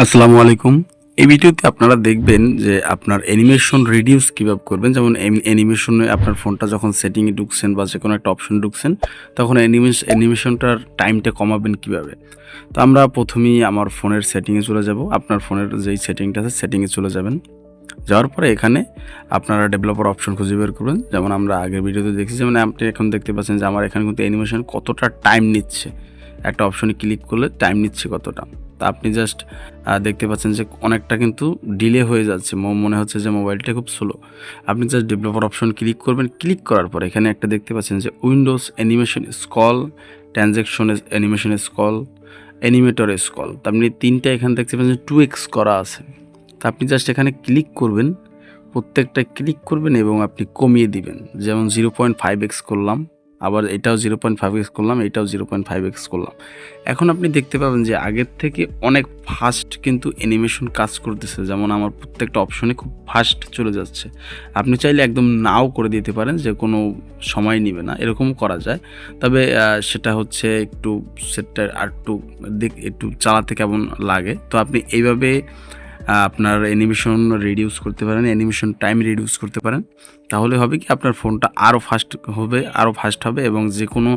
আসসালামু আলাইকুম। এই ভিডিওতে আপনারা দেখবেন যে আপনার অ্যানিমেশন রিডিউস কিভাবে করবেন। যেমন অ্যানিমেশনে আপনার ফোনটা যখন সেটিংয়ে ঢুকছেন বা যেকোনো একটা অপশন ঢুকছেন, তখন অ্যানিমেশনটার টাইমটা কমাবেন কিভাবে? তো আমরা প্রথমেই আমার ফোনের সেটিংয়ে চলে যাব। আপনার ফোনের যেই সেটিংটা আছে সেটিংয়ে চলে যাবেন। যাওয়ার পরে এখানে আপনারা ডেভেলপার অপশন খুঁজে বের করবেন। যেমন আমরা আগের ভিডিওতে দেখছি, যেমন আপনি এখন দেখতে পাচ্ছেন যে আমার এখানে কিন্তু অ্যানিমেশন কতটা টাইম নিচ্ছে। একটা অপশনে ক্লিক করলে টাইম নিচ্ছে কতটা। তা আপনি জাস্ট দেখতে পাচ্ছেন যে অনেকটা কিন্তু ডিলে হয়ে যাচ্ছে। মনে হচ্ছে যে মোবাইলটা খুব স্লো। আপনি জাস্ট ডেভেলপার অপশন ক্লিক করবেন। ক্লিক করার পর এখানে একটা দেখতে পাচ্ছেন যে Windows animation scroll, transaction animation scroll, animator scroll. তো আপনি ৩টা এখানে দেখতে পাচ্ছেন যে 2x করা আছে। তো আপনি জাস্ট এখানে ক্লিক করবেন, প্রত্যেকটা ক্লিক করবেন এবং আপনি কমিয়ে দিবেন। যেমন 0.5x করলাম, আবার এটাও 0.5x করলাম, এটাও 0.5x করলাম। এখন আপনি দেখতে পাবেন যে আগের থেকে অনেক ফাস্ট কিন্তু অ্যানিমেশন কাজ করতেছে। যেমন আমার প্রত্যেকটা অপশনে খুব ফাস্ট চলে যাচ্ছে। আপনি চাইলে একদম নাও করে দিতে পারেন, যে কোনো সময় নিবে না, এরকমও করা যায়। তবে সেটা হচ্ছে একটু সেটটা একটু চালাতে কেমন লাগে। তো আপনি এইভাবে আপনার অ্যানিমেশন রিডিউস করতে পারেন, অ্যানিমেশন টাইম রিডিউস করতে পারেন। তাহলে হবে কি, আপনার ফোনটা আরও ফাস্ট হবে এবং যে কোনো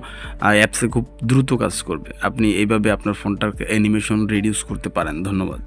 অ্যাপসে খুব দ্রুত কাজ করবে। আপনি এইভাবে আপনার ফোনটার অ্যানিমেশন রিডিউস করতে পারেন। ধন্যবাদ।